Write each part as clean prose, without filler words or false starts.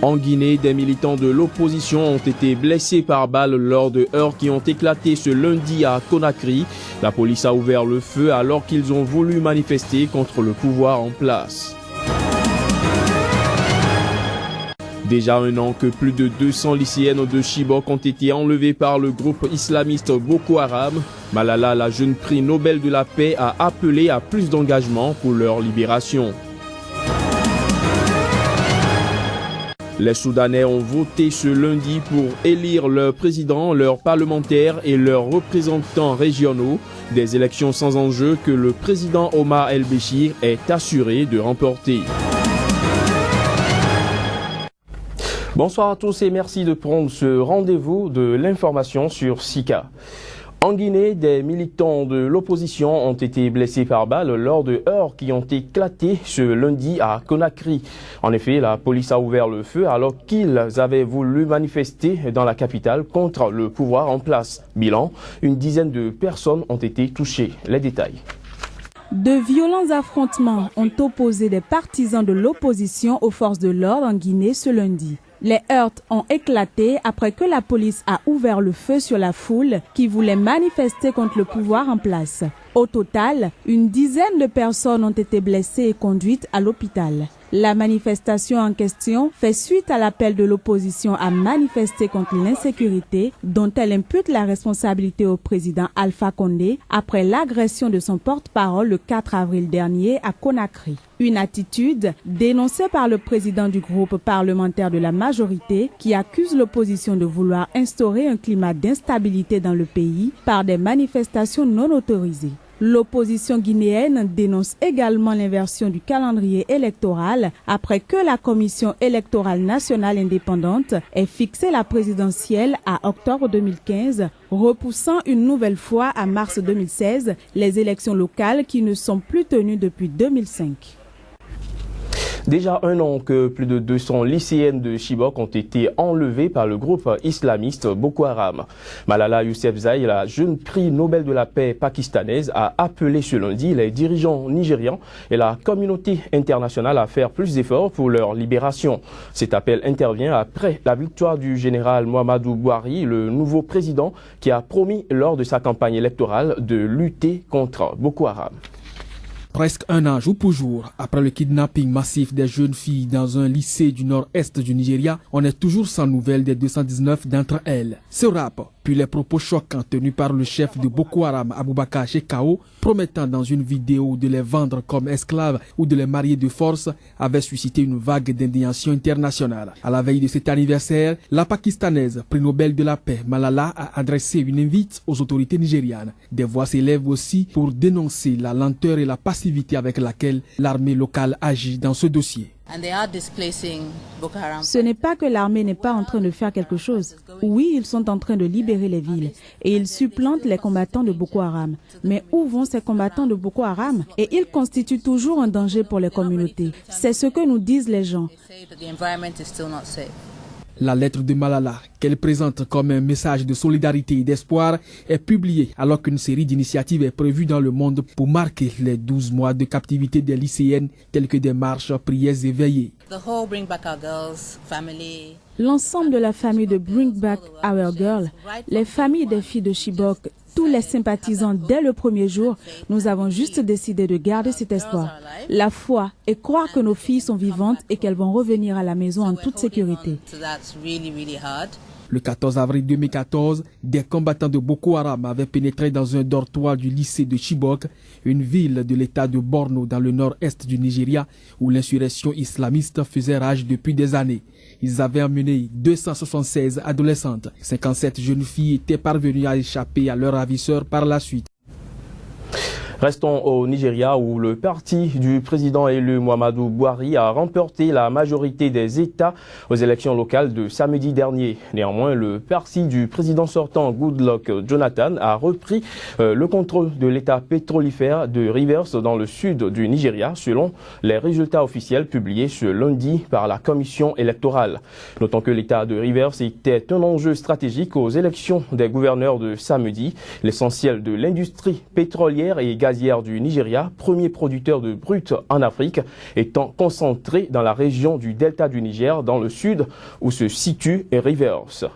En Guinée, des militants de l'opposition ont été blessés par balles lors de heurts qui ont éclaté ce lundi à Conakry. La police a ouvert le feu alors qu'ils ont voulu manifester contre le pouvoir en place. Déjà un an que plus de 200 lycéennes de Chibok ont été enlevées par le groupe islamiste Boko Haram. Malala, la jeune prix Nobel de la paix, a appelé à plus d'engagement pour leur libération. Les Soudanais ont voté ce lundi pour élire leur président, leurs parlementaires et leurs représentants régionaux. Des élections sans enjeu que le président Omar el-Béchir est assuré de remporter. Bonsoir à tous et merci de prendre ce rendez-vous de l'information sur Sika. En Guinée, des militants de l'opposition ont été blessés par balles lors de heurts qui ont éclaté ce lundi à Conakry. En effet, la police a ouvert le feu alors qu'ils avaient voulu manifester dans la capitale contre le pouvoir en place. Bilan, une dizaine de personnes ont été touchées. Les détails. De violents affrontements ont opposé des partisans de l'opposition aux forces de l'ordre en Guinée ce lundi. Les heurts ont éclaté après que la police a ouvert le feu sur la foule qui voulait manifester contre le pouvoir en place. Au total, une dizaine de personnes ont été blessées et conduites à l'hôpital. La manifestation en question fait suite à l'appel de l'opposition à manifester contre l'insécurité dont elle impute la responsabilité au président Alpha Condé après l'agression de son porte-parole le 4 avril dernier à Conakry. Une attitude dénoncée par le président du groupe parlementaire de la majorité qui accuse l'opposition de vouloir instaurer un climat d'instabilité dans le pays par des manifestations non autorisées. L'opposition guinéenne dénonce également l'inversion du calendrier électoral après que la Commission électorale nationale indépendante ait fixé la présidentielle à octobre 2015, repoussant une nouvelle fois à mars 2016 les élections locales qui ne sont plus tenues depuis 2005. Déjà un an que plus de 200 lycéennes de Chibok ont été enlevées par le groupe islamiste Boko Haram. Malala Yousafzai, la jeune prix Nobel de la paix pakistanaise, a appelé ce lundi les dirigeants nigérians et la communauté internationale à faire plus d'efforts pour leur libération. Cet appel intervient après la victoire du général Muhammadu Buhari, le nouveau président qui a promis lors de sa campagne électorale de lutter contre Boko Haram. Presque un an, jour pour jour, après le kidnapping massif des jeunes filles dans un lycée du nord-est du Nigeria, on est toujours sans nouvelles des 219 d'entre elles. Ce rap, puis les propos choquants tenus par le chef de Boko Haram, Aboubakar Shekau, promettant dans une vidéo de les vendre comme esclaves ou de les marier de force, avait suscité une vague d'indignation internationale. À la veille de cet anniversaire, la pakistanaise, prix Nobel de la paix, Malala, a adressé une invite aux autorités nigérianes. Des voix s'élèvent aussi pour dénoncer la lenteur et la passivité avec laquelle l'armée locale agit dans ce dossier. Ce n'est pas que l'armée n'est pas en train de faire quelque chose. Oui, ils sont en train de libérer les villes et ils supplantent les combattants de Boko Haram. Mais où vont ces combattants de Boko Haram? Et ils constituent toujours un danger pour les communautés. C'est ce que nous disent les gens. La lettre de Malala, qu'elle présente comme un message de solidarité et d'espoir, est publiée alors qu'une série d'initiatives est prévue dans le monde pour marquer les 12 mois de captivité des lycéennes, telles que des marches, prières et veillées. L'ensemble de la famille de Bring Back Our Girl, les familles des filles de Chibok, tous les sympathisants dès le premier jour, nous avons juste décidé de garder cet espoir, la foi et croire que nos filles sont vivantes et qu'elles vont revenir à la maison en toute sécurité. Le 14 avril 2014, des combattants de Boko Haram avaient pénétré dans un dortoir du lycée de Chibok, une ville de l'état de Borno dans le nord-est du Nigeria, où l'insurrection islamiste faisait rage depuis des années. Ils avaient emmené 276 adolescentes. 57 jeunes filles étaient parvenues à échapper à leurs ravisseurs par la suite. Restons au Nigeria où le parti du président élu Muhammadu Buhari a remporté la majorité des États aux élections locales de samedi dernier. Néanmoins, le parti du président sortant Goodluck Jonathan a repris le contrôle de l'État pétrolifère de Rivers dans le sud du Nigeria selon les résultats officiels publiés ce lundi par la commission électorale. Notons que l'État de Rivers était un enjeu stratégique aux élections des gouverneurs de samedi. L'essentiel de l'industrie pétrolière et gazière du Nigeria, premier producteur de brut en Afrique, étant concentré dans la région du delta du Niger, dans le sud, où se situe Rivers.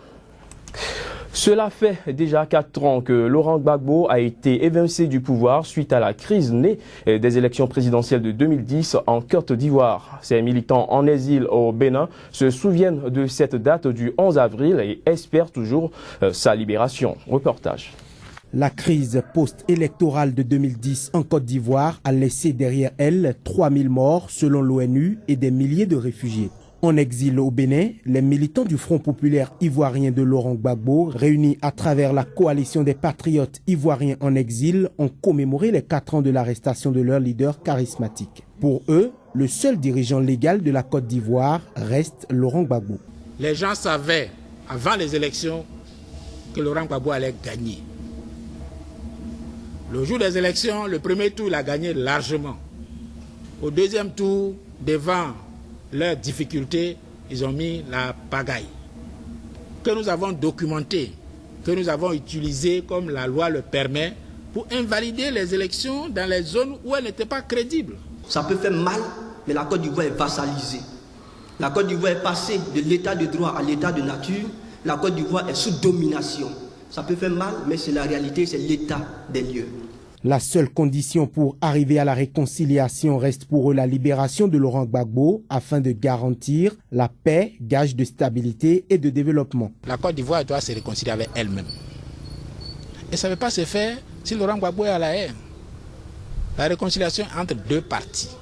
Cela fait déjà 4 ans que Laurent Gbagbo a été évincé du pouvoir suite à la crise née des élections présidentielles de 2010 en Côte d'Ivoire. Ces militants en exil au Bénin se souviennent de cette date du 11 avril et espèrent toujours sa libération. Reportage. La crise post-électorale de 2010 en Côte d'Ivoire a laissé derrière elle 3000 morts selon l'ONU et des milliers de réfugiés. En exil au Bénin, les militants du Front populaire ivoirien de Laurent Gbagbo, réunis à travers la coalition des patriotes ivoiriens en exil, ont commémoré les 4 ans de l'arrestation de leur leader charismatique. Pour eux, le seul dirigeant légal de la Côte d'Ivoire reste Laurent Gbagbo. Les gens savaient, avant les élections, que Laurent Gbagbo allait gagner. Le jour des élections, le premier tour, il a gagné largement. Au deuxième tour, devant leurs difficultés, ils ont mis la pagaille. Que nous avons documenté, que nous avons utilisé comme la loi le permet, pour invalider les élections dans les zones où elles n'étaient pas crédibles. Ça peut faire mal, mais la Côte d'Ivoire est vassalisée. La Côte d'Ivoire est passée de l'état de droit à l'état de nature. La Côte d'Ivoire est sous domination. Ça peut faire mal, mais c'est la réalité, c'est l'état des lieux. La seule condition pour arriver à la réconciliation reste pour eux la libération de Laurent Gbagbo afin de garantir la paix, gage de stabilité et de développement. La Côte d'Ivoire doit se réconcilier avec elle-même. Et ça ne peut pas se faire si Laurent Gbagbo est à la haine. La réconciliation entre deux parties.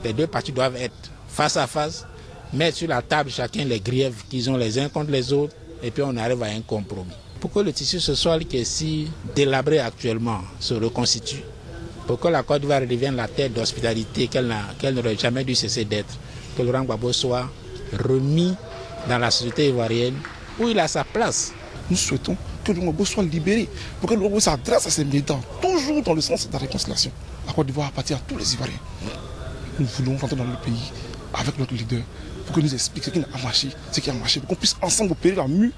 Les deux parties doivent être face à face, mettre sur la table chacun les griefs qu'ils ont les uns contre les autres, et puis on arrive à un compromis. Pour que le tissu social qui est si délabré actuellement se reconstitue, pour que la Côte d'Ivoire redevienne la terre d'hospitalité qu'elle n'aurait jamais dû cesser d'être, que Laurent Gbagbo soit remis dans la société ivoirienne où il a sa place. Nous souhaitons que Laurent Gbagbo soit libéré, pour que Laurent Gbagbo s'adresse à ses militants, toujours dans le sens de la réconciliation. La Côte d'Ivoire appartient à tous les Ivoiriens. Nous voulons rentrer dans le pays avec notre leader, pour qu'il nous explique ce qui a marché, ce qui a marché, pour qu'on puisse ensemble opérer la mue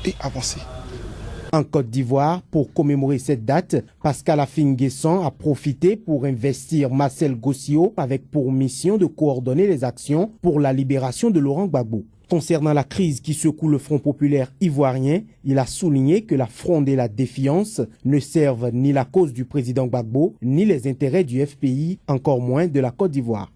et avancer. En Côte d'Ivoire, pour commémorer cette date, Pascal Affi-N'Guessan a profité pour investir Marcel Gossio avec pour mission de coordonner les actions pour la libération de Laurent Gbagbo. Concernant la crise qui secoue le Front populaire ivoirien, il a souligné que la fronde et la défiance ne servent ni la cause du président Gbagbo, ni les intérêts du FPI, encore moins de la Côte d'Ivoire.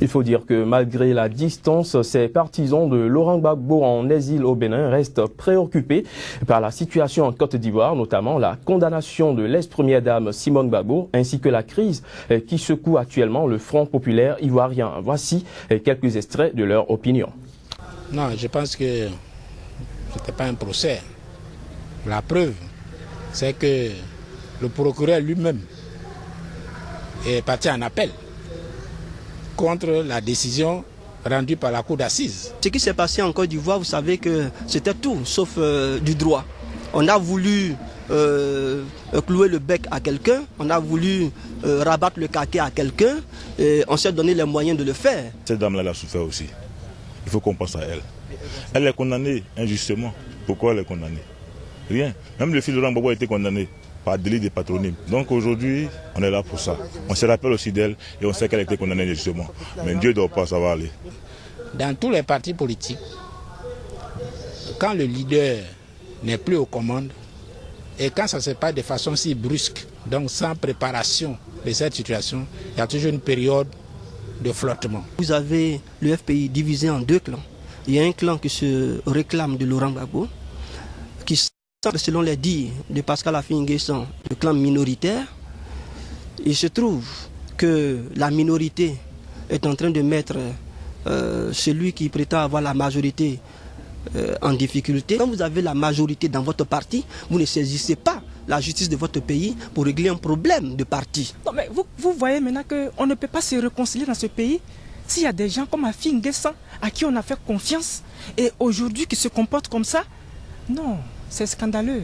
Il faut dire que malgré la distance, ces partisans de Laurent Gbagbo en exil au Bénin restent préoccupés par la situation en Côte d'Ivoire, notamment la condamnation de l'ex-première dame Simone Gbagbo, ainsi que la crise qui secoue actuellement le Front populaire ivoirien. Voici quelques extraits de leur opinion. Non, je pense que ce n'était pas un procès. La preuve, c'est que le procureur lui-même est parti en appel contre la décision rendue par la cour d'assises. Ce qui s'est passé en Côte d'Ivoire, vous savez que c'était tout, sauf du droit. On a voulu clouer le bec à quelqu'un, on a voulu rabattre le caquet à quelqu'un, et on s'est donné les moyens de le faire. Cette dame-là, elle a souffert aussi. Il faut qu'on pense à elle. Elle est condamnée injustement. Pourquoi elle est condamnée? Rien. Même le fils de Laurent Gbagbo a été condamné par délit de patronyme. Donc aujourd'hui, on est là pour ça. On se rappelle aussi d'elle et on sait qu'elle a été condamnée justement. Mais Dieu ne dort pas, ça va aller. Dans tous les partis politiques, quand le leader n'est plus aux commandes et quand ça ne se passe de façon si brusque, donc sans préparation de cette situation, il y a toujours une période de flottement. Vous avez le FPI divisé en deux clans. Il y a un clan qui se réclame de Laurent Gbagbo, qui selon les dires de Pascal Affi-N'Guessan, le clan minoritaire. Il se trouve que la minorité est en train de mettre celui qui prétend avoir la majorité en difficulté. Quand vous avez la majorité dans votre parti, vous ne saisissez pas la justice de votre pays pour régler un problème de parti. Non, mais vous voyez maintenant qu'on ne peut pas se réconcilier dans ce pays s'il y a des gens comme Affi-N'Guessan à qui on a fait confiance et aujourd'hui qui se comportent comme ça. Non. C'est scandaleux.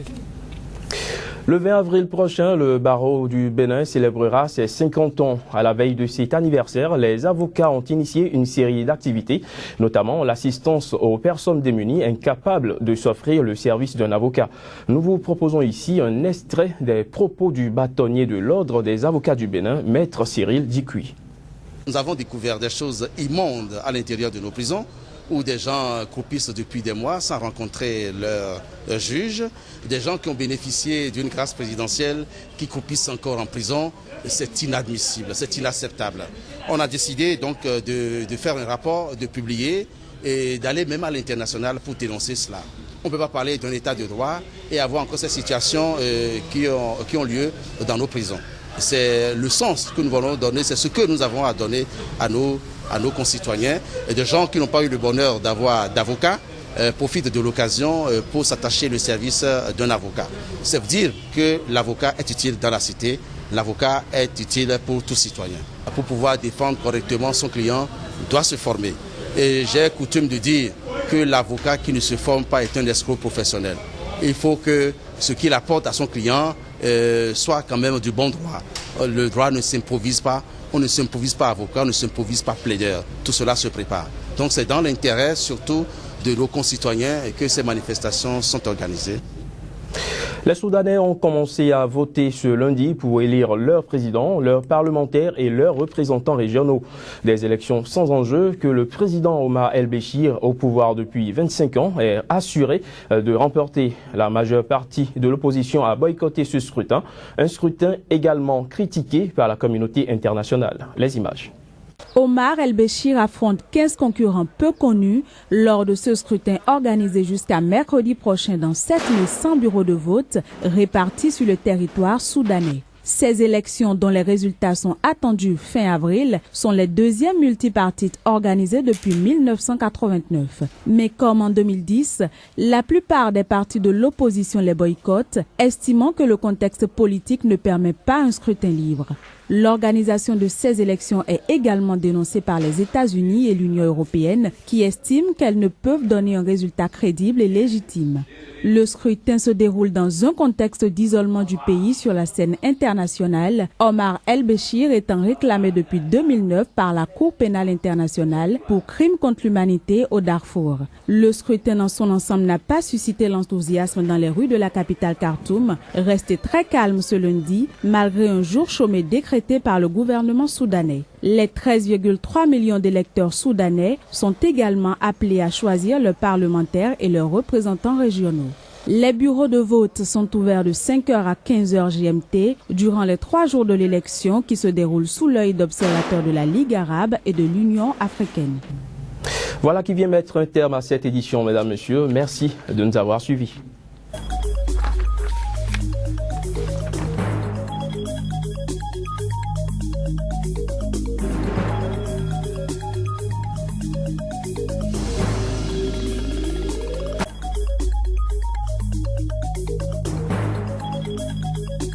Le 20 avril prochain, le barreau du Bénin célébrera ses 50 ans. À la veille de cet anniversaire, les avocats ont initié une série d'activités, notamment l'assistance aux personnes démunies incapables de s'offrir le service d'un avocat. Nous vous proposons ici un extrait des propos du bâtonnier de l'Ordre des avocats du Bénin, Maître Cyril Dicouy. Nous avons découvert des choses immondes à l'intérieur de nos prisons, où des gens croupissent depuis des mois sans rencontrer leur juge, des gens qui ont bénéficié d'une grâce présidentielle qui croupissent encore en prison. C'est inadmissible, c'est inacceptable. On a décidé donc de faire un rapport, de publier et d'aller même à l'international pour dénoncer cela. On ne peut pas parler d'un état de droit et avoir encore ces situations qui ont lieu dans nos prisons. C'est le sens que nous voulons donner, c'est ce que nous avons à donner à nos concitoyens, et des gens qui n'ont pas eu le bonheur d'avoir d'avocats profitent de l'occasion pour s'attacher le service d'un avocat. Ça veut dire que l'avocat est utile dans la cité, l'avocat est utile pour tout citoyen. Pour pouvoir défendre correctement son client, il doit se former. Et j'ai coutume de dire que l'avocat qui ne se forme pas est un escroc professionnel. Il faut que ce qu'il apporte à son client soit quand même du bon droit. Le droit ne s'improvise pas. On ne s'improvise pas avocat, on ne s'improvise pas plaideur. Tout cela se prépare. Donc c'est dans l'intérêt surtout de nos concitoyens que ces manifestations sont organisées. Les Soudanais ont commencé à voter ce lundi pour élire leur président, leurs parlementaires et leurs représentants régionaux. Des élections sans enjeu que le président Omar El-Béchir, au pouvoir depuis 25 ans, est assuré de remporter. La majeure partie de l'opposition a boycotté ce scrutin, un scrutin également critiqué par la communauté internationale. Les images. Omar El-Béchir affronte 15 concurrents peu connus lors de ce scrutin organisé jusqu'à mercredi prochain dans 7100 bureaux de vote répartis sur le territoire soudanais. Ces élections, dont les résultats sont attendus fin avril, sont les deuxièmes multipartites organisées depuis 1989. Mais comme en 2010, la plupart des partis de l'opposition les boycottent, estimant que le contexte politique ne permet pas un scrutin libre. L'organisation de ces élections est également dénoncée par les États-Unis et l'Union européenne, qui estiment qu'elles ne peuvent donner un résultat crédible et légitime. Le scrutin se déroule dans un contexte d'isolement du pays sur la scène internationale, Omar El-Béchir étant réclamé depuis 2009 par la Cour pénale internationale pour crimes contre l'humanité au Darfour. Le scrutin dans son ensemble n'a pas suscité l'enthousiasme dans les rues de la capitale Khartoum, resté très calme ce lundi, malgré un jour chômé décrété par le gouvernement soudanais. Les 13,3 millions d'électeurs soudanais sont également appelés à choisir leurs parlementaires et leurs représentants régionaux. Les bureaux de vote sont ouverts de 5h à 15h GMT durant les 3 jours de l'élection qui se déroulent sous l'œil d'observateurs de la Ligue arabe et de l'Union africaine. Voilà qui vient mettre un terme à cette édition, mesdames, messieurs. Merci de nous avoir suivis.